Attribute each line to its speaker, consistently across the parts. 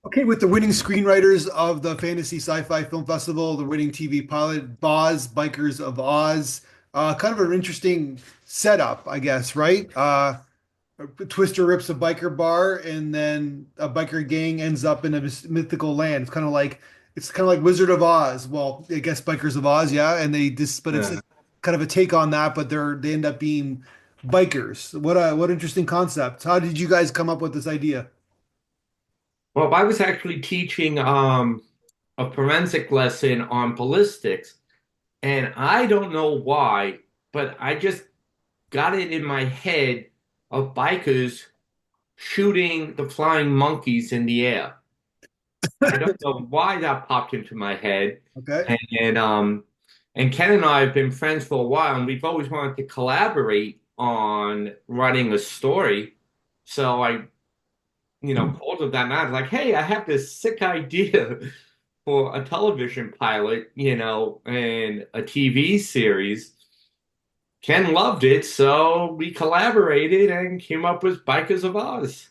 Speaker 1: Okay, with the winning screenwriters of the Fantasy Sci-Fi Film Festival, the winning TV pilot, BOZ, Bikers of Oz, kind of an interesting setup, I guess, right? Twister rips a biker bar, and then a biker gang ends up in a mythical land. It's kind of like Wizard of Oz. Well, I guess Bikers of Oz, yeah, and but it's
Speaker 2: Yeah.
Speaker 1: kind of a take on that, but they end up being bikers. What interesting concept. How did you guys come up with this idea?
Speaker 2: Well, I was actually teaching a forensic lesson on ballistics, and I don't know why, but I just got it in my head of bikers shooting the flying monkeys in the air. I don't know why that popped into my head.
Speaker 1: Okay.
Speaker 2: And um and Ken and I have been friends for a while, and we've always wanted to collaborate on writing a story. So I called him that night. I was like, hey, I have this sick idea for a television pilot, and a TV series. Ken loved it, so we collaborated and came up with Bikers of Oz.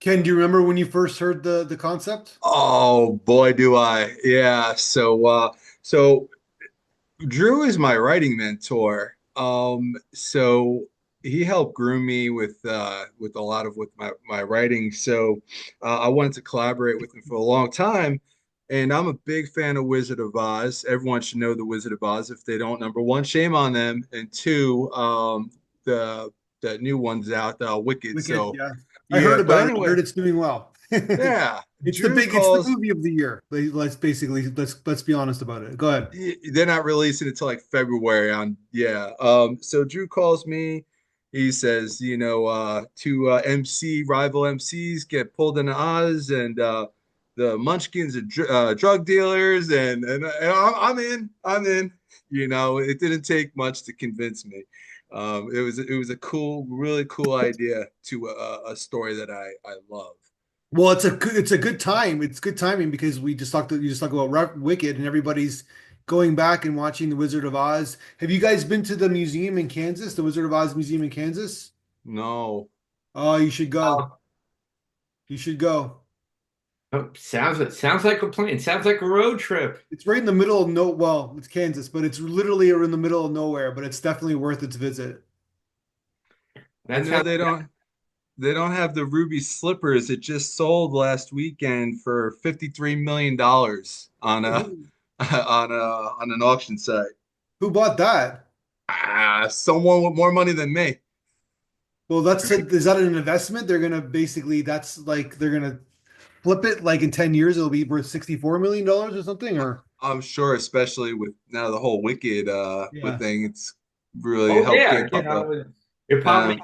Speaker 1: Ken, do you remember when you first heard the concept?
Speaker 3: Oh boy, do I. Yeah. So Drew is my writing mentor. So he helped groom me with a lot of with my writing. So I wanted to collaborate with him for a long time. And I'm a big fan of Wizard of Oz. Everyone should know the Wizard of Oz. If they don't, number one, shame on them. And two, the the new one's out, Wicked.
Speaker 1: Wicked,
Speaker 3: So
Speaker 1: yeah. I heard
Speaker 3: yeah, but
Speaker 1: about it. I
Speaker 3: anyway,
Speaker 1: heard it's doing well.
Speaker 3: yeah. Drew
Speaker 1: It's the
Speaker 3: calls.
Speaker 1: movie of the year. Let's be honest about it. Go ahead.
Speaker 3: They're not releasing it until like February on yeah. So Drew calls me. He says, two MC rival MCs get pulled into Oz, and the Munchkins are drug dealers, and I'm in. I'm in. It didn't take much to convince me. It was a cool, really cool idea to a story that I love.
Speaker 1: Well, it's a good time. It's good timing because you just talked about Wicked, and everybody's going back and watching The Wizard of Oz. Have you guys been to the museum in Kansas, the Wizard of Oz Museum in Kansas?
Speaker 3: No.
Speaker 1: Oh, you should go.
Speaker 2: Uh,
Speaker 1: You should go.
Speaker 2: sounds like a plan. Sounds like a road trip.
Speaker 1: It's right in the middle of no, well, it's Kansas, but it's literally in the middle of nowhere, but it's definitely worth its visit.
Speaker 3: I
Speaker 2: That
Speaker 3: know
Speaker 2: sounds.
Speaker 3: they don't have the ruby slippers. It just sold last weekend for $53 million on a
Speaker 1: Who,
Speaker 3: on an auction site.
Speaker 1: who bought that?
Speaker 3: Someone with more money than me.
Speaker 1: Well, is that an investment? They're gonna basically that's like they're gonna flip it like in 10 years it'll be worth $64 million or something or
Speaker 3: I'm sure, especially with now the whole Wicked with
Speaker 1: yeah.
Speaker 3: thing, it's really
Speaker 2: Oh
Speaker 3: helped
Speaker 2: yeah,
Speaker 3: kick up the.
Speaker 2: it
Speaker 3: Uh,
Speaker 2: probably.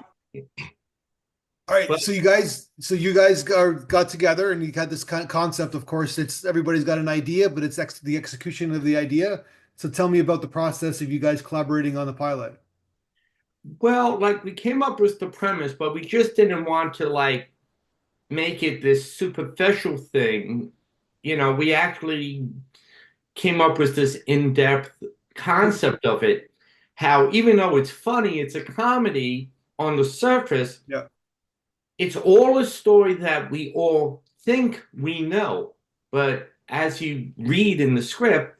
Speaker 1: All right,
Speaker 2: But
Speaker 1: so you guys got together and you had this kind of concept. Of course, it's everybody's got an idea, but it's the execution of the idea. So tell me about the process of you guys collaborating on the pilot.
Speaker 2: well, like we came up with the premise, but we just didn't want to make it this superficial thing. We actually came up with this in-depth concept of it. How even though it's funny, it's a comedy on the surface,
Speaker 1: Yeah.
Speaker 2: it's all a story that we all think we know. But as you read in the script,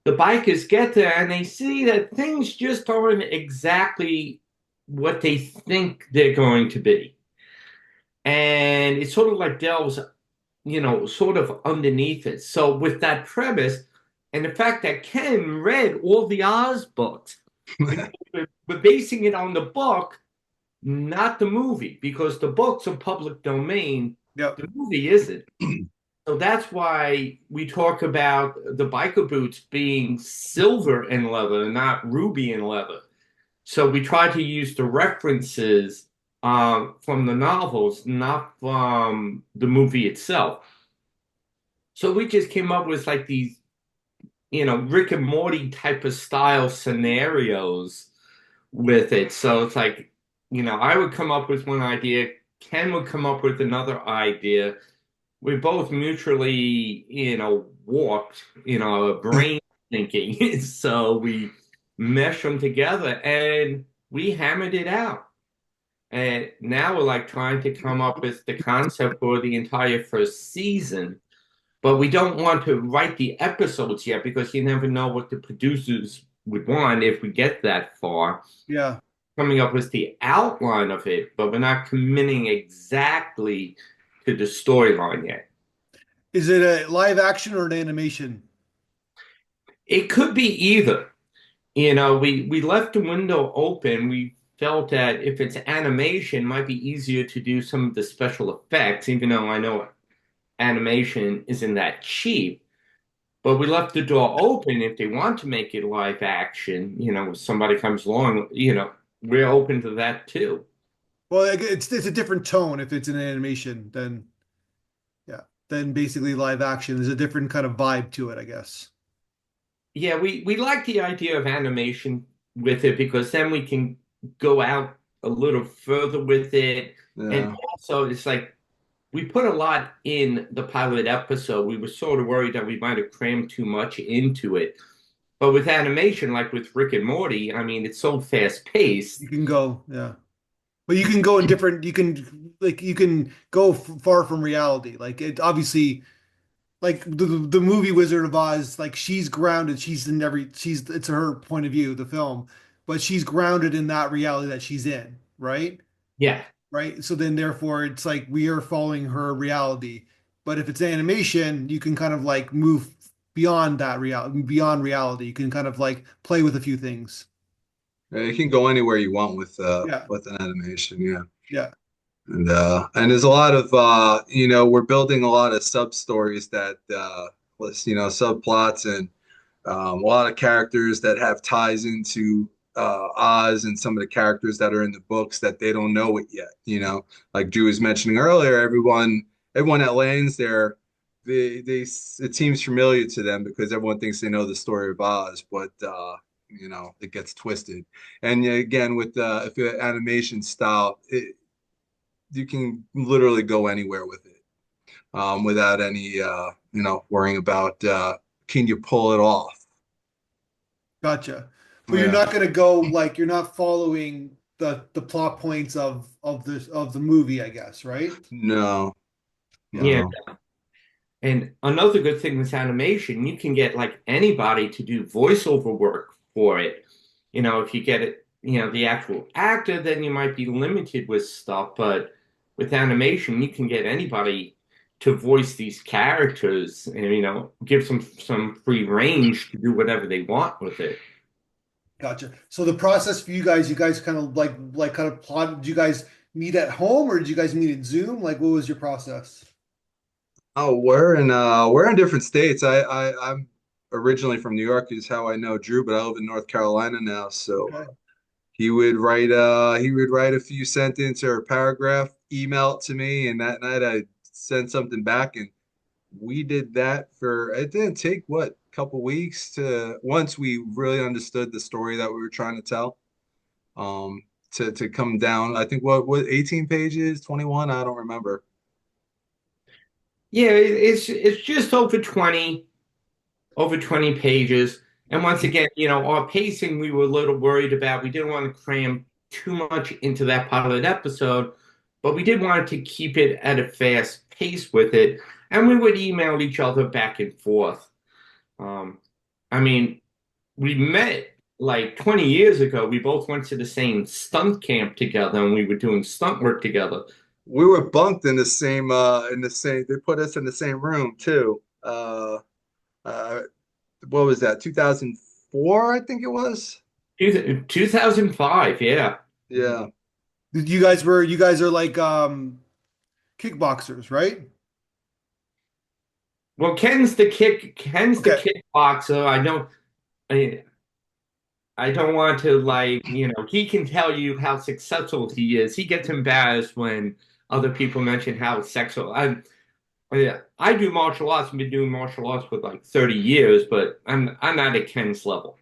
Speaker 2: the bikers get there and they see that things just aren't exactly what they think they're going to be. And it sort of like delves, sort of underneath it. So with that premise and the fact that Ken read all the Oz books, we're basing it on the book, not the movie, because the books are public domain.
Speaker 1: Yep.
Speaker 2: The movie isn't. So that's why we talk about the biker boots being silver in leather, not ruby in leather. So we try to use the references from the novels, not from the movie itself. So we just came up with like these, Rick and Morty type of style scenarios with it. So it's like, I would come up with one idea, Ken would come up with another idea. We both mutually, warped, brain thinking. So we mesh them together and we hammered it out. And now we're like trying to come up with the concept for the entire first season. But we don't want to write the episodes yet because you never know what the producers would want if we get that far.
Speaker 1: Yeah.
Speaker 2: Coming up with the outline of it, but we're not committing exactly to the storyline yet.
Speaker 1: Is it a live action or an animation?
Speaker 2: It could be either. You know, we left the window open. We felt that if it's animation, it might be easier to do some of the special effects, even though I know animation isn't that cheap. But we left the door open if they want to make it live action, you know, if somebody comes along, you know, we're open to that too.
Speaker 1: Well, it's a different tone if it's an animation than yeah, than basically live action. There's a different kind of vibe to it, I guess.
Speaker 2: Yeah, we like the idea of animation with it because then we can go out a little further with it. And
Speaker 3: Yeah.
Speaker 2: also, it's like we put a lot in the pilot episode. We were sort of worried that we might have crammed too much into it. But with animation, like with Rick and Morty, I mean, it's so fast paced.
Speaker 1: You can go, yeah. But you can go in different, you can go far from reality. Like it obviously like the movie Wizard of Oz, like she's grounded, she's it's her point of view, the film, but she's grounded in that reality that she's in, right?
Speaker 2: Yeah.
Speaker 1: Right? So then therefore it's like we are following her reality. But if it's animation, you can kind of like move beyond that reality, beyond reality. You can kind of like play with a few things.
Speaker 3: Yeah, you can go anywhere you want
Speaker 1: Yeah.
Speaker 3: with an animation, yeah.
Speaker 1: Yeah.
Speaker 3: And there's a lot of we're building a lot of sub stories that subplots and a lot of characters that have ties into Oz and some of the characters that are in the books that they don't know it yet. Like Drew was mentioning earlier, everyone that lands there, it seems familiar to them because everyone thinks they know the story of Oz, but it gets twisted. And again, with if you animation style, you can literally go anywhere with it without any worrying about can you pull it off.
Speaker 1: Gotcha. But you're
Speaker 3: Yeah.
Speaker 1: not gonna go like you're not following the plot points of the movie, I guess, right?
Speaker 3: No,
Speaker 2: Yeah.
Speaker 3: no.
Speaker 2: And another good thing with animation, you can get like anybody to do voiceover work for it. You know, if you get it, you know, the actual actor, then you might be limited with stuff. But with animation, you can get anybody to voice these characters and, you know, give some free range to do whatever they want with it.
Speaker 1: Gotcha. So the process for you guys kind of like kind of plot. Did you guys meet at home or did you guys meet at Zoom? Like, what was your process?
Speaker 3: Oh, we're in different states. I'm originally from New York, is how I know Drew, but I live in North Carolina now. So
Speaker 1: Okay.
Speaker 3: he would write a few sentence or a paragraph, email it to me, and that night I send something back, and we did that for it didn't take what a couple weeks to once we really understood the story that we were trying to tell. Um, to come down, I think what 18 pages, 21, I don't remember.
Speaker 2: Yeah, it's just over 20 pages. And once again, you know, our pacing we were a little worried about. We didn't want to cram too much into that pilot episode, but we did want to keep it at a fast pace with it. And we would email each other back and forth. Um, I mean, we met like 20 years ago. We both went to the same stunt camp together and we were doing stunt work together.
Speaker 3: We were bunked in the same they put us in the same room too. Uh what was that? 2004, I think it was.
Speaker 2: 2005, yeah.
Speaker 3: Yeah.
Speaker 1: You guys are like kickboxers, right?
Speaker 2: Well, Ken's the
Speaker 1: Okay.
Speaker 2: kickboxer. I, I don't want to like, you know, he can tell you how successful he is. He gets embarrassed when other people mention how successful. I do martial arts. I've been doing martial arts for like 30 years, but I'm not at Ken's level.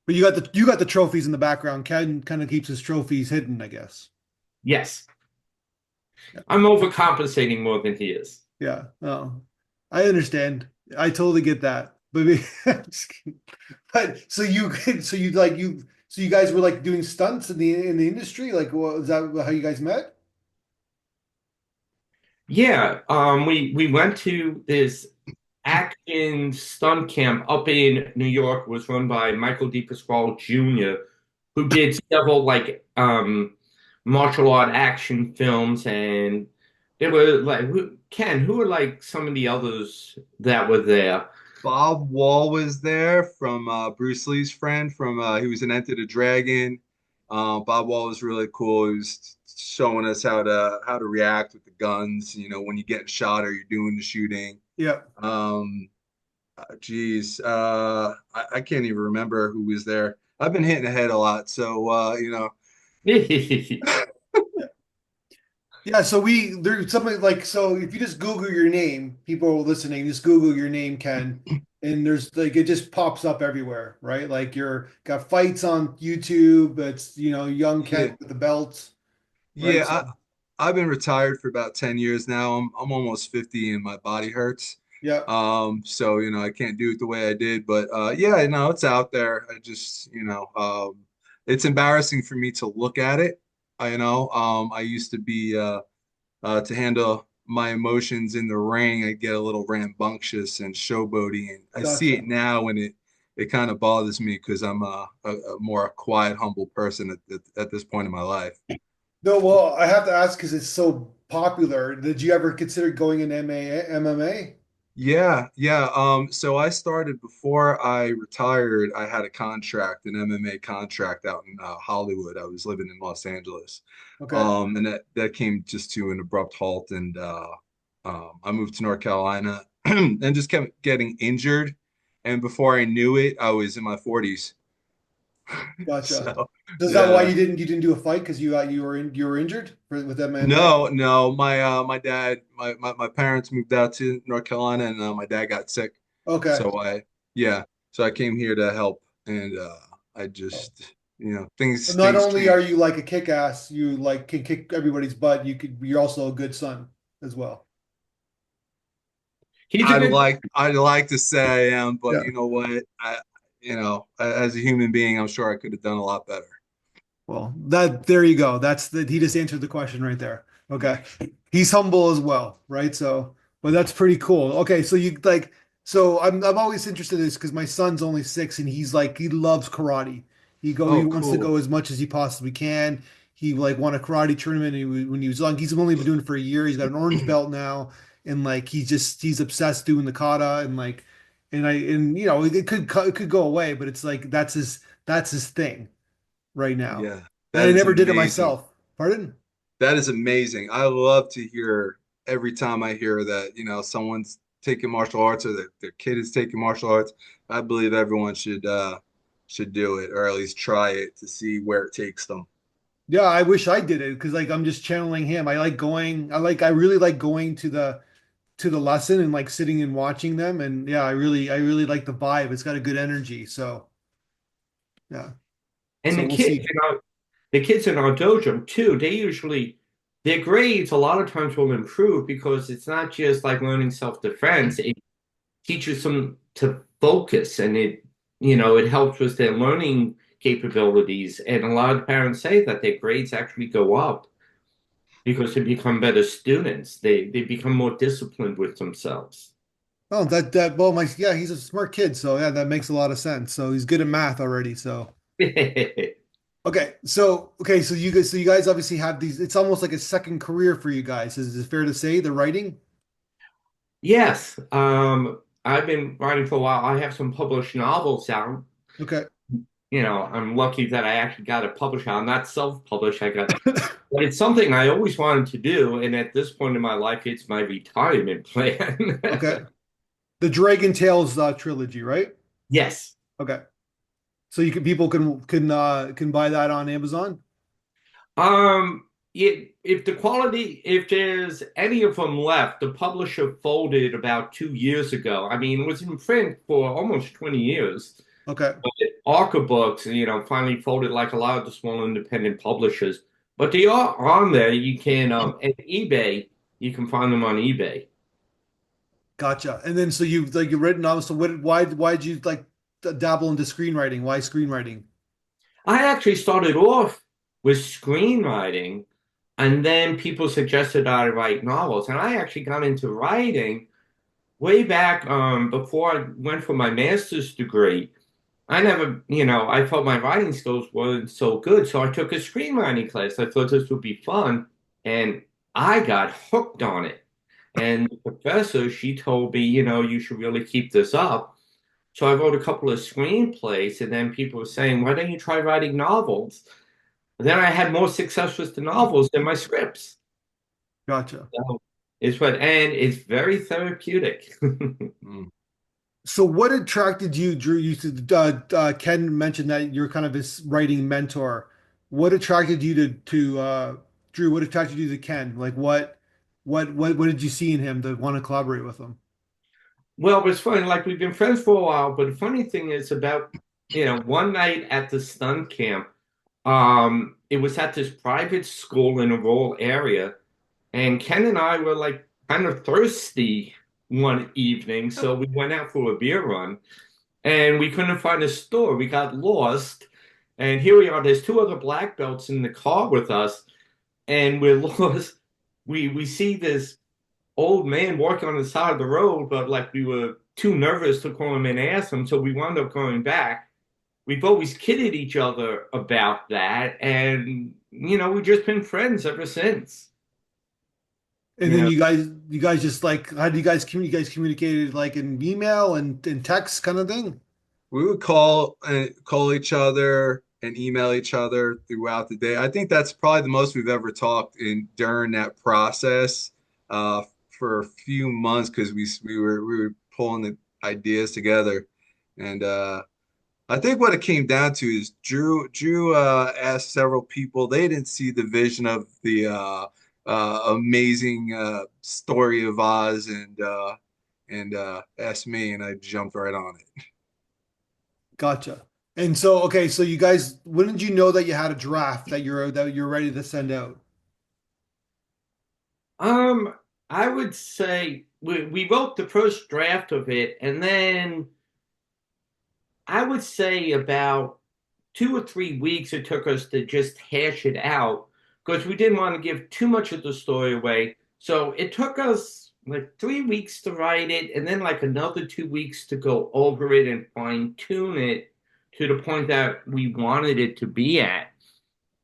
Speaker 1: But you got the trophies in the background. Ken kind of keeps his trophies hidden, I guess.
Speaker 2: Yes,
Speaker 1: Yeah.
Speaker 2: I'm overcompensating more than he is.
Speaker 1: Yeah. Oh, I understand. I totally get that. But, just kidding. But so you so you like So you guys were like doing stunts in the industry? Like, is that how you guys met?
Speaker 2: Yeah, we went to this action stunt camp up in New York. It was run by Michael D. Pasquale Jr., who did several like martial art action films, and there were like Ken, who were like some of the others that were there.
Speaker 3: Bob Wall was there from Bruce Lee's friend from he was in Enter the Dragon. Bob Wall was really cool. He was showing us how to react with the guns, when you get shot or you're doing the shooting.
Speaker 1: Yeah.
Speaker 3: Geez, I can't even remember who was there. I've been hitting the head a lot, so
Speaker 1: Yeah, so there's something like, so if you just Google your name, people listening, just Google your name, Ken, and there's like it just pops up everywhere, right? Like you're got fights on YouTube, it's young Ken
Speaker 3: yeah,
Speaker 1: with the belts, right?
Speaker 3: yeah.
Speaker 1: So
Speaker 3: I've been retired for about 10 years now. I'm almost 50 and my body hurts.
Speaker 1: yeah,
Speaker 3: So I can't do it the way I did, but yeah, no, it's out there. I just, it's embarrassing for me to look at it. I used to be to handle my emotions in the ring, I get a little rambunctious and showboaty, and I see
Speaker 1: gotcha.
Speaker 3: it now, and it kind of bothers me because I'm a more quiet, humble person at this point in my life.
Speaker 1: No, well, I have to ask because it's so popular. Did you ever consider going in MMA?
Speaker 3: Yeah, yeah. So I started before I retired. I had a contract, an MMA contract out in Hollywood. I was living in Los Angeles,
Speaker 1: Okay,
Speaker 3: and that came just to an abrupt halt, and I moved to North Carolina, and just kept getting injured. And before I knew it, I was in my 40s.
Speaker 1: gotcha.
Speaker 3: So,
Speaker 1: So is that why
Speaker 3: yeah.
Speaker 1: you didn't do a fight because you were injured with MMA?
Speaker 3: No, no. My dad, my parents moved out to North Carolina, and my dad got sick.
Speaker 1: Okay.
Speaker 3: So yeah. So I came here to help, and I just,
Speaker 1: Not
Speaker 3: things
Speaker 1: only are
Speaker 3: change.
Speaker 1: you like a kick ass, you like can kick everybody's butt, you're also a good son as well.
Speaker 2: He's a good.
Speaker 3: I'd like to say I am, but
Speaker 1: Yeah.
Speaker 3: you know what? As a human being, I'm sure I could have done a lot better.
Speaker 1: Well, there you go. He just answered the question right there. Okay. He's humble as well, right? So, but that's pretty cool. Okay, so I'm always interested in this because my son's only 6 and he loves karate. He
Speaker 3: Oh,
Speaker 1: wants to go
Speaker 3: cool.
Speaker 1: as much as he possibly can. He like won a karate tournament when he was young. He's only been doing it for a year. He's got an orange belt now, and like he's obsessed doing the kata and like and it could go away, but it's like that's his thing right now.
Speaker 3: Yeah,
Speaker 1: And
Speaker 3: that
Speaker 1: I
Speaker 3: is
Speaker 1: never did it
Speaker 3: amazing.
Speaker 1: myself. Pardon?
Speaker 3: That is amazing. I love to hear every time I hear that, someone's taking martial arts or their kid is taking martial arts. I believe everyone should do it or at least try it to see where it takes them.
Speaker 1: Yeah, I wish I did it because like I'm just channeling him. I really like going to the lesson and like sitting and watching them. And yeah, I really like the vibe. It's got a good energy. So yeah.
Speaker 2: And
Speaker 1: So we'll see.
Speaker 2: the kids in our dojo too, they usually their grades a lot of times will improve because it's not just like learning self-defense. It teaches them to focus and it helps with their learning capabilities. And a lot of parents say that their grades actually go up because they become better students. They become more disciplined with themselves.
Speaker 1: Oh, that well, my yeah, he's a smart kid. So yeah, that makes a lot of sense. So he's good at math already. So so you guys obviously have these. It's almost like a second career for you guys. Is it fair to say the writing?
Speaker 2: Yes, I've been writing for a while. I have some published novels out.
Speaker 1: Okay.
Speaker 2: I'm lucky that I actually got it published. I'm not self-published. But it's something I always wanted to do, and at this point in my life, it's my retirement plan.
Speaker 1: Okay. The Dragon Tales trilogy, right?
Speaker 2: Yes.
Speaker 1: Okay. So people can buy that on Amazon.
Speaker 2: If there's any of them left, the publisher folded about 2 years ago. I mean, it was in print for almost 20 years.
Speaker 1: Okay.
Speaker 2: But Arca Books, finally folded like a lot of the small independent publishers. But they are on there. You can, at eBay, you can find them on eBay.
Speaker 1: Gotcha. And then so you've written novels. So why'd you like dabble into screenwriting? Why screenwriting?
Speaker 2: I actually started off with screenwriting, and then people suggested I write novels, and I actually got into writing way back before I went for my master's degree. I never, I felt my writing skills weren't so good, so I took a screenwriting class. I thought this would be fun, and I got hooked on it. And the professor, she told me, you should really keep this up. So I wrote a couple of screenplays, and then people were saying, why don't you try writing novels? And then I had more success with the novels than my scripts.
Speaker 1: Gotcha.
Speaker 2: So and it's very therapeutic.
Speaker 3: Mm.
Speaker 1: So what attracted you, Drew? You said Ken mentioned that you're kind of his writing mentor. What attracted you to Drew? What attracted you to Ken? Like what did you see in him to want to collaborate with him?
Speaker 2: Well, it's funny, like we've been friends for a while, but the funny thing is about, one night at the stunt camp, it was at this private school in a rural area, and Ken and I were like kind of thirsty one evening, so we went out for a beer run, and we couldn't find a store. We got lost, and here we are. There's two other black belts in the car with us, and we're lost. We see this old man walking on the side of the road, but like we were too nervous to call him and ask him, so we wound up going back. We've always kidded each other about that, and we've just been friends ever since.
Speaker 1: And
Speaker 2: You
Speaker 1: then
Speaker 2: know,
Speaker 1: you guys just like how do you guys communicated like in email and text kind of thing?
Speaker 3: We would call each other and email each other throughout the day. I think that's probably the most we've ever talked in during that process uh, for a few months because we were pulling the ideas together, and I think what it came down to is Drew asked several people. They didn't see the vision of the amazing story of Oz, and asked me, and I jumped right on it.
Speaker 1: Gotcha. And so okay, so you guys, when did you know that you had a draft that you're ready to send out?
Speaker 2: um, I would say we wrote the first draft of it, and then I would say about 2 or 3 weeks it took us to just hash it out because we didn't want to give too much of the story away. So it took us like 3 weeks to write it and then like another 2 weeks to go over it and fine tune it to the point that we wanted it to be at.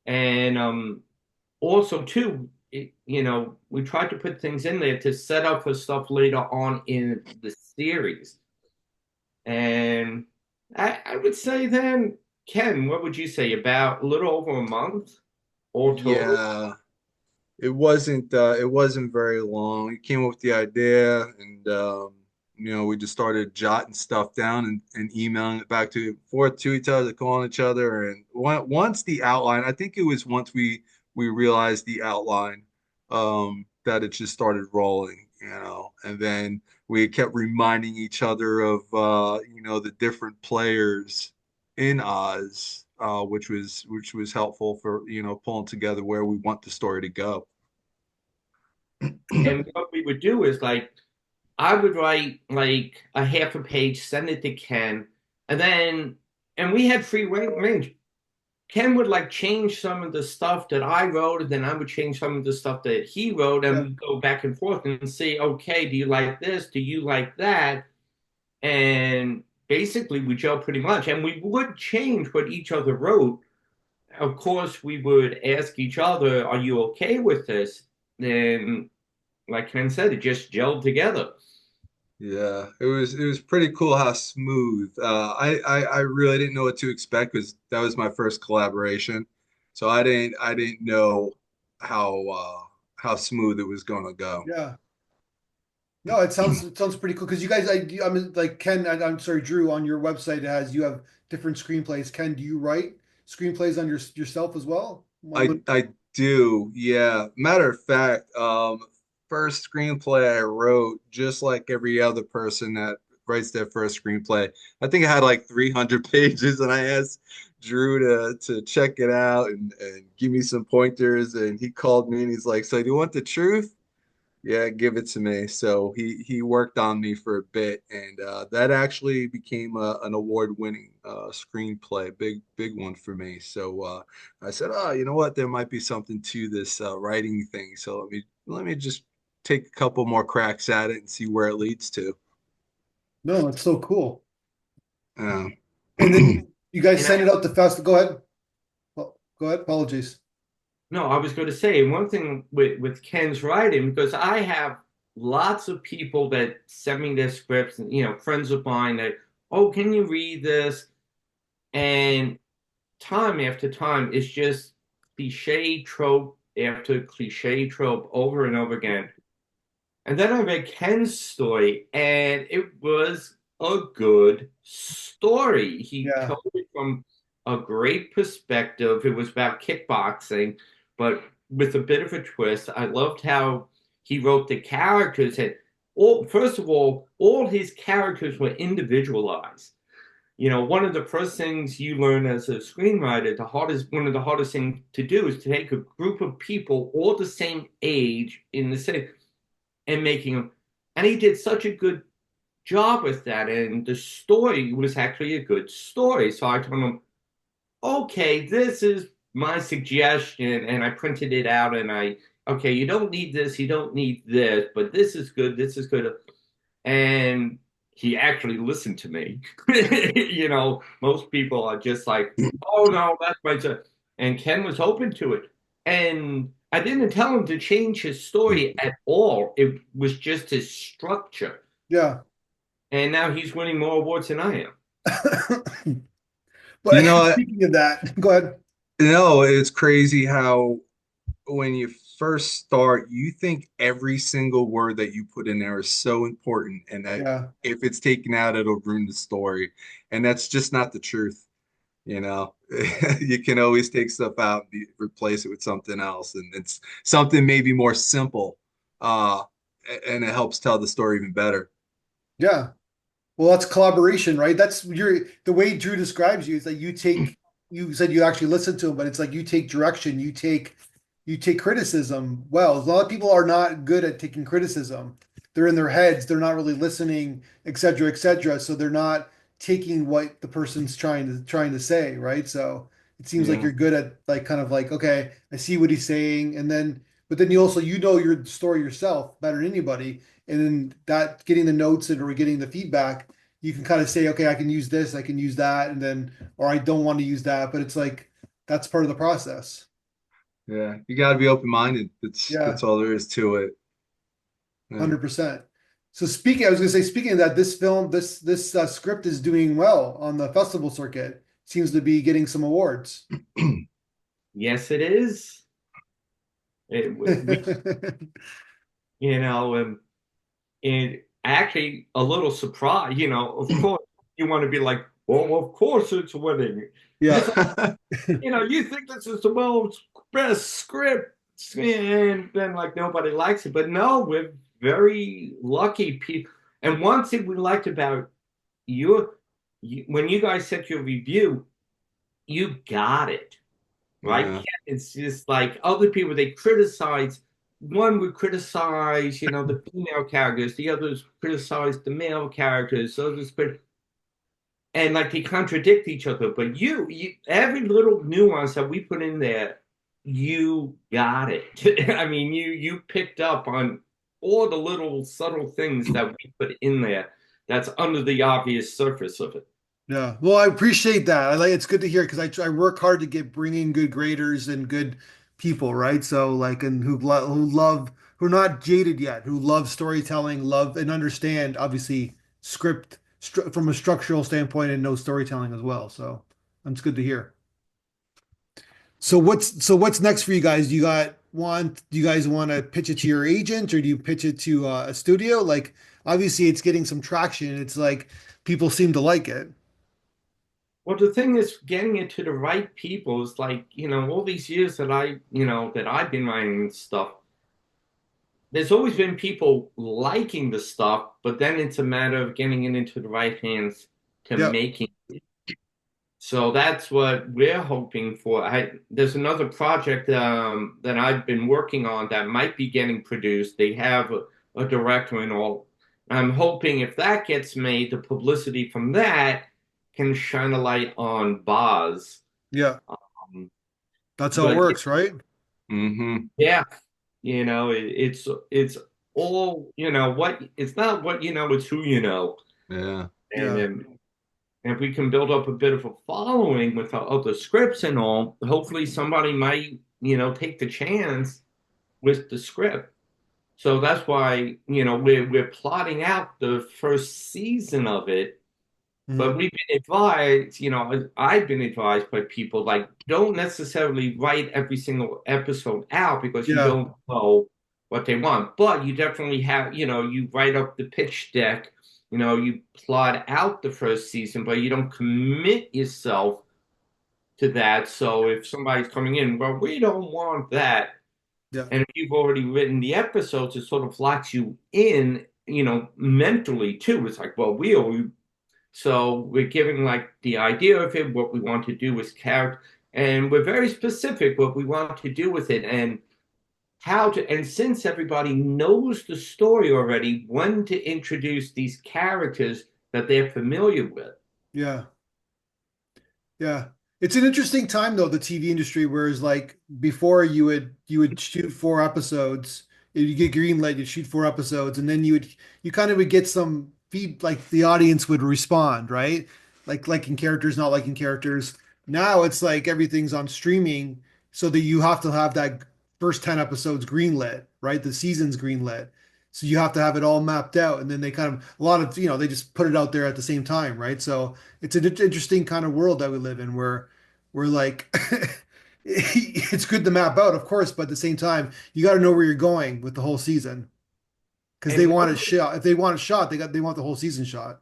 Speaker 2: And also too, we tried to put things in there to set up for stuff later on in the series. And I would say then, Ken, what would you say? About a little over a month all total?
Speaker 3: Yeah, it wasn't very long. He came up with the idea, and we just started jotting stuff down and emailing it back to forth to each other, calling each other. And once the outline, I think it was once we realized the outline, that it just started rolling, and then we kept reminding each other of the different players in Oz, which was helpful for pulling together where we want the story to go.
Speaker 2: And what we would do is like I would write like a half a page, send it to Ken, and then and we had free range. Ken would like change some of the stuff that I wrote, and then I would change some of the stuff that he wrote, and
Speaker 1: Yeah.
Speaker 2: we'd go back and forth and say, okay, do you like this? Do you like that? And basically we gel pretty much. And we would change what each other wrote. Of course, we would ask each other, are you okay with this? Then, like Ken said, it just gelled together.
Speaker 3: Yeah, it was pretty cool how smooth. I really didn't know what to expect because that was my first collaboration, so I didn't know how smooth it was gonna go.
Speaker 1: Yeah. No, it sounds pretty cool because you guys, I mean, like Ken, I'm sorry, Drew, on your website it has you have different screenplays. Ken, do you write screenplays on yourself as well?
Speaker 3: I do, yeah. Matter of fact, first screenplay I wrote, just like every other person that writes their first screenplay, I think I had like 300 pages, and I asked Drew to check it out and give me some pointers, and he called me and he's like, "So do you want the truth?" Yeah, give it to me. So he worked on me for a bit, and that actually became an award-winning screenplay, big one for me. So I said, oh, you know what? There might be something to this writing thing. So let me just take a couple more cracks at it and see where it leads to.
Speaker 1: No, it's so cool.
Speaker 3: Uh,
Speaker 1: And then you guys
Speaker 2: And
Speaker 1: send
Speaker 2: I
Speaker 1: it out to festival. Go ahead. Go ahead. Apologies.
Speaker 2: No, I was going to say one thing with Ken's writing, because I have lots of people that send me their scripts, and friends of mine that, oh, can you read this? And time after time, it's just cliche trope after cliche trope over and over again. And then I read Ken's story, and it was a good story. He
Speaker 1: Yeah.
Speaker 2: told it from a great perspective. It was about kickboxing, but with a bit of a twist. I loved how he wrote the characters. And first of all his characters were individualized. One of the first things you learn as a screenwriter, one of the hardest things to do is to take a group of people all the same age in the same and making them. And he did such a good job with that. And the story was actually a good story. So I told him, okay, this is my suggestion. And I printed it out and okay, you don't need this, you don't need this, but this is good, this is good. And he actually listened to me. Most people are just like, oh no, that's my son. And Ken was open to it. And I didn't tell him to change his story at all. It was just his structure.
Speaker 1: Yeah.
Speaker 2: And now he's winning more awards than I am.
Speaker 3: you
Speaker 1: But
Speaker 3: know,
Speaker 1: speaking of that, go ahead.
Speaker 3: it's crazy how when you first start, you think every single word that you put in there is so important, and that
Speaker 1: Yeah.
Speaker 3: if it's taken out, it'll ruin the story. And that's just not the truth. You know, you can always take stuff out and replace it with something else, and it's something maybe more simple, uh, and it helps tell the story even better.
Speaker 1: Yeah. Well, that's collaboration, right? That's the way Drew describes you is that you said you actually listen to him, but it's like you take direction, you take criticism. Well, a lot of people are not good at taking criticism. They're in their heads, they're not really listening, et cetera, et cetera. So they're not taking what the person's trying to say, right? So it seems like
Speaker 3: Yeah,
Speaker 1: you're good at like kind of like, okay, I see what he's saying, and then but then you also know your story yourself better than anybody. And then that getting the notes and or getting the feedback, you can kind of say, okay, I can use this, I can use that, and then or I don't want to use that. But it's like that's part of the process.
Speaker 3: yeah, you got to be open-minded. That's
Speaker 1: Yeah,
Speaker 3: all there is to it. Yeah.
Speaker 1: 100%. So speaking, I was going to say, speaking of that, this film, this script is doing well on the festival circuit. Seems to be getting some awards.
Speaker 2: Yes, it is. We, and actually a little surprised, of course, you want to be like, well, of course it's winning.
Speaker 1: Yeah,
Speaker 2: It's you think this is the world's best script, and then like nobody likes it. But no, we're very lucky people. And one thing we liked about when you guys set your review, you got it right.
Speaker 3: Yeah.
Speaker 2: It's just like other people they criticize. One would criticize, the female characters. The others criticize the male characters. Others and like they contradict each other. But every little nuance that we put in there, you got it. I mean, you picked up on all the little subtle things that we put in there. That's under the obvious surface of it.
Speaker 1: yeah. Well, I appreciate that. I like it's good to hear because I work hard to bring in good graders and good people, right? So like and who love who are not jaded yet, who love storytelling, love and understand obviously from a structural standpoint and know storytelling as well. So that's good to hear. So what's next for you guys? Do you guys want to pitch it to your agent or do you pitch it to a studio? Like obviously it's getting some traction. It's like people seem to like it.
Speaker 2: Well, the thing is, getting it to the right people is like, all these years that I've been writing stuff, there's always been people liking the stuff, but then it's a matter of getting it into the right hands to
Speaker 1: Yep.
Speaker 2: making. So that's what we're hoping for. There's another project that I've been working on that might be getting produced. They have a director and all. I'm hoping if that gets made, the publicity from that can shine a light on Boz.
Speaker 1: Yeah,
Speaker 2: Um,
Speaker 1: that's how it
Speaker 2: but
Speaker 1: works, right?
Speaker 3: Mm-hmm.
Speaker 2: yeah, it's all what it's not what you know, it's who you know.
Speaker 3: Yeah.
Speaker 2: And
Speaker 1: Yeah.
Speaker 2: if we can build up a bit of a following with our other scripts and all, hopefully somebody might, take the chance with the script. So that's why, we're plotting out the first season of it. But
Speaker 1: Mhm.
Speaker 2: we've been advised, I've been advised by people like don't necessarily write every single episode out because you
Speaker 1: Yeah.
Speaker 2: don't know what they want. But you definitely have, you write up the pitch deck, you plot out the first season, but you don't commit yourself to that. So if somebody's coming in, well, we don't want that.
Speaker 1: Yeah.
Speaker 2: And if you've already written the episodes, it sort of locks you in, mentally too. It's like, well, so we're giving like the idea of it, what we want to do with character, and we're very specific what we want to do with it and how to. And since everybody knows the story already, when to introduce these characters that they're familiar with.
Speaker 1: Yeah. Yeah. It's an interesting time though, the TV industry, whereas like before you would shoot 4 episodes, you get greenlit, you'd shoot 4 episodes, and then you kind of would get some feed like the audience would respond, right? Like liking characters, not liking characters. Now it's like everything's on streaming, so that you have to have that first 10 episodes greenlit, right? The season's greenlit. So you have to have it all mapped out, and then they kind of a lot of they just put it out there at the same time, right? So it's an interesting kind of world that we live in where we're like it's good to map out, of course, but at the same time, you got to know where you're going with the whole season because they
Speaker 2: And
Speaker 1: want
Speaker 2: one
Speaker 1: it shot. If they want it shot, they want the whole season shot.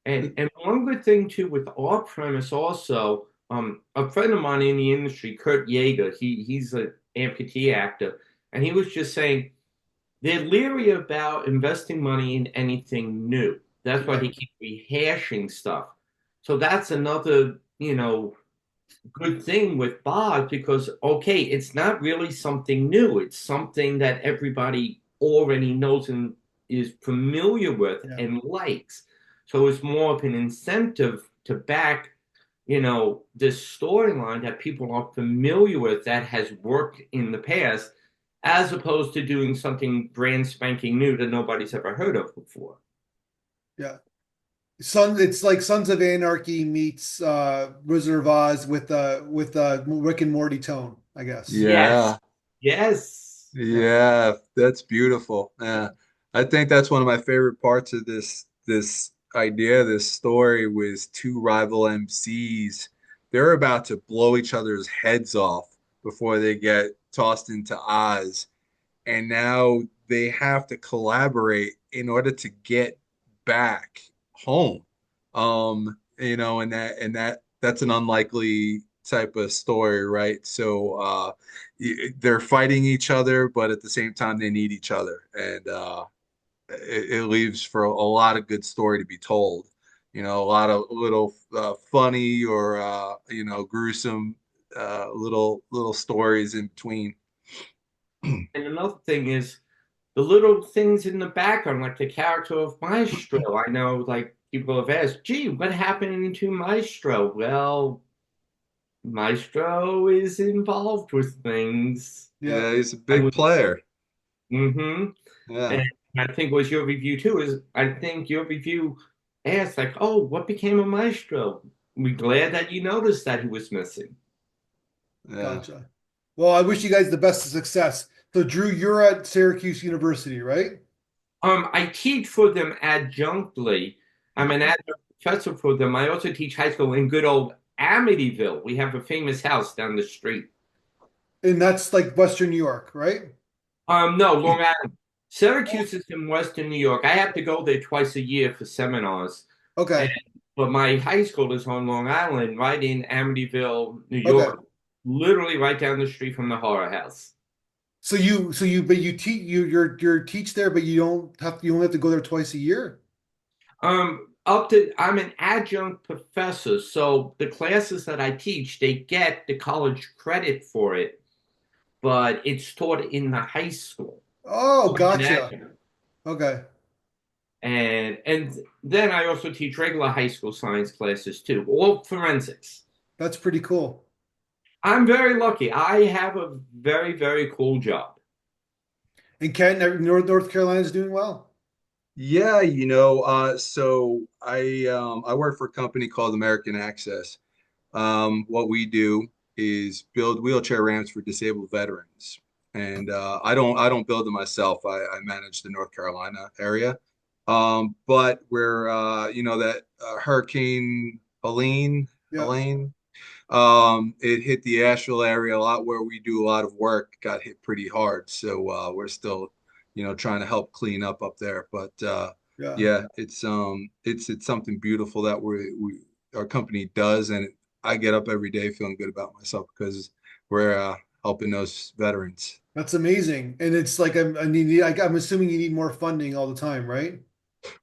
Speaker 2: and one good thing too with our premise also, a friend of mine in the industry, Kurt Yeager, he's an amputee actor, and he was just saying they're leery about investing money in anything new. That's why
Speaker 1: Yeah,
Speaker 2: he keeps rehashing stuff. So that's another, good thing with Boz because, okay, it's not really something new. It's something that everybody already knows and is familiar with
Speaker 1: yeah,
Speaker 2: and likes. So it's more of an incentive to back, this storyline that people are familiar with that has worked in the past, as opposed to doing something brand spanking new that nobody's ever heard of before.
Speaker 1: yeah. It's like Sons of Anarchy meets Wizard of Oz with Rick and Morty tone, I guess.
Speaker 2: Yes.
Speaker 3: Yeah.
Speaker 2: Yes.
Speaker 1: Yeah,
Speaker 3: Yeah, that's beautiful. Yeah. I think that's one of my favorite parts of this idea, this story was two rival MCs. They're about to blow each other's heads off before they get tossed into Oz. And now they have to collaborate in order to get back home. And that's an unlikely type of story, right? So they're fighting each other, but at the same time they need each other, and it leaves for a lot of good story to be told. A lot of little funny or gruesome little stories in between.
Speaker 2: And another thing is the little things in the background, like the character of Maestro. I know, like, people have asked, gee, what happened to Maestro? Well, Maestro is involved with things.
Speaker 1: yeah.
Speaker 3: Yeah, he's a
Speaker 2: I
Speaker 3: big
Speaker 2: was,
Speaker 3: player.
Speaker 2: mm-hmm.
Speaker 3: Yeah.
Speaker 2: And I think was your review too, is I think your review asked, like, oh, what became of Maestro? We're glad that you noticed that he was missing.
Speaker 3: Yeah.
Speaker 1: Gotcha. Well, I wish you guys the best of success. So, Drew, you're at Syracuse University, right?
Speaker 2: I teach for them adjunctly. I'm an adjunct professor for them. I also teach high school in good old Amityville. We have a famous house down the street.
Speaker 1: And that's like Western New York, right?
Speaker 2: No, Long Island. Syracuse is in Western New York. I have to go there twice a year for seminars. And
Speaker 1: Okay.
Speaker 2: but my high school is on Long Island, right in Amityville, New
Speaker 1: Okay.
Speaker 2: York, literally right down the street from the horror house.
Speaker 1: But you teach you teach there, but you only have to go there twice a year.
Speaker 2: up to, I'm an adjunct professor, so the classes that I teach, they get the college credit for it, but it's taught in the high school.
Speaker 1: Oh,
Speaker 2: So I'm an
Speaker 1: gotcha.
Speaker 2: adjunct.
Speaker 1: Okay.
Speaker 2: And then I also teach regular high school science classes too, all forensics.
Speaker 1: That's pretty cool.
Speaker 2: I'm very lucky. I have a very, very cool job.
Speaker 1: And Ken, North Carolina's doing well.
Speaker 3: Yeah, so I work for a company called American Access. What we do is build wheelchair ramps for disabled veterans. And I don't build them myself. I manage the North Carolina area. But where that Hurricane
Speaker 1: Yeah.
Speaker 3: Helene, it hit the Asheville area a lot where we do a lot of work, got hit pretty hard. So we're still, trying to help clean up there. But
Speaker 1: Yeah.
Speaker 3: yeah, it's something beautiful that we our company does, and I get up every day feeling good about myself because we're helping those veterans.
Speaker 1: That's amazing. And it's like I'm assuming you need more funding all the time, right?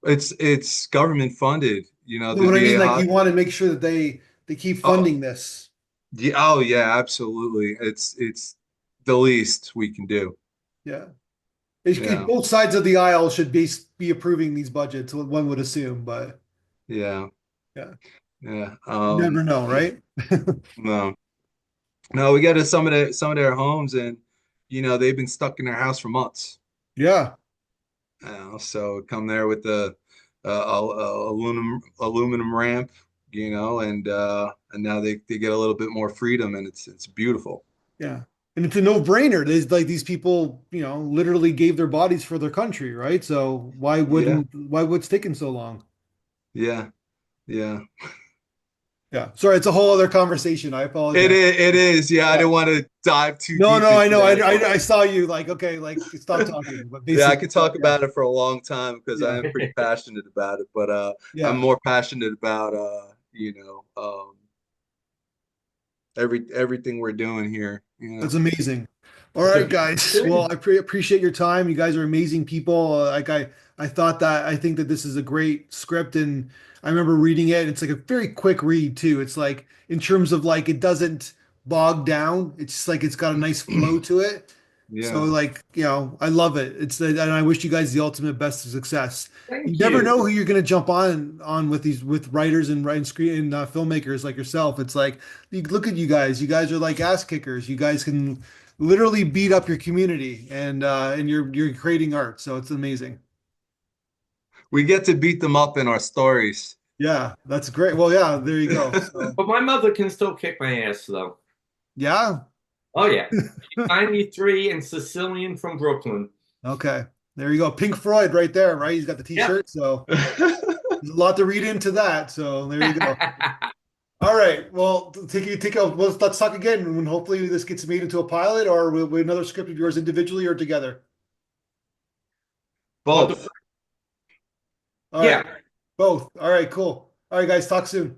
Speaker 3: It's government funded,
Speaker 1: No,
Speaker 3: the
Speaker 1: what I mean,
Speaker 3: VA.
Speaker 1: like you want to make sure that they keep
Speaker 3: Oh,
Speaker 1: funding this.
Speaker 3: yeah, oh yeah, absolutely. It's the least we can do.
Speaker 1: Yeah.
Speaker 3: Yeah,
Speaker 1: Both sides of the aisle should be approving these budgets, one would assume, but
Speaker 3: yeah,
Speaker 1: yeah,
Speaker 3: yeah.
Speaker 1: you never know, right?
Speaker 3: No, no, we go to some of their homes, and they've been stuck in their house for months.
Speaker 1: Yeah.
Speaker 3: So come there with the aluminum ramp, and now they get a little bit more freedom, and it's beautiful.
Speaker 1: Yeah. And it's a no-brainer. There's like these people, literally gave their bodies for their country, right? So
Speaker 3: Yeah,
Speaker 1: why would it's taken so long?
Speaker 3: yeah, yeah.
Speaker 1: Yeah. Sorry, it's a whole other conversation. I
Speaker 3: It
Speaker 1: apologize.
Speaker 3: is. It is. Yeah, I
Speaker 1: Yeah.
Speaker 3: didn't want to dive too
Speaker 1: No,
Speaker 3: deep
Speaker 1: no, I
Speaker 3: into
Speaker 1: know.
Speaker 3: that, but
Speaker 1: I saw you like, okay, like stop talking. But
Speaker 3: yeah, I
Speaker 1: basically,
Speaker 3: could talk about it for a long time because I
Speaker 1: yeah,
Speaker 3: am pretty passionate about it. But I'm
Speaker 1: yeah.
Speaker 3: more passionate about everything we're doing here.
Speaker 1: That's amazing. All
Speaker 2: It's a
Speaker 1: right,
Speaker 2: beautiful
Speaker 1: guys. Well,
Speaker 2: thing.
Speaker 1: appreciate your time. You guys are amazing people. I think that this is a great script, and I remember reading it. It's like a very quick read too. It's like in terms of like it doesn't bog down. It's just like it's got a nice flow to it. So
Speaker 3: Yeah.
Speaker 1: like, I love it. And I wish you guys the ultimate best of success. You
Speaker 2: Thank
Speaker 1: never know
Speaker 2: you.
Speaker 1: who you're going to jump on with writers and writing screen and filmmakers like yourself. It's like you look at you guys. You guys are like ass kickers. You guys can literally beat up your community and you're creating art. So it's amazing.
Speaker 3: We get to beat them up in our stories.
Speaker 1: Yeah, that's great. Well, yeah, there you go. So
Speaker 2: But my mother can still kick my ass though.
Speaker 1: yeah.
Speaker 2: Oh yeah. She's 93 and Sicilian from Brooklyn.
Speaker 1: Okay. There you go. Pink Floyd right there, right? He's got the
Speaker 2: Yep.
Speaker 1: t-shirt. So there's a lot to read into that. So there you go. All right. Well, take a. Well, let's talk again when hopefully this gets made into a pilot or with another script of yours individually or together.
Speaker 2: Well,
Speaker 3: Both.
Speaker 1: All right.
Speaker 2: yeah.
Speaker 1: Both. All right. Cool. All right, guys. Talk soon.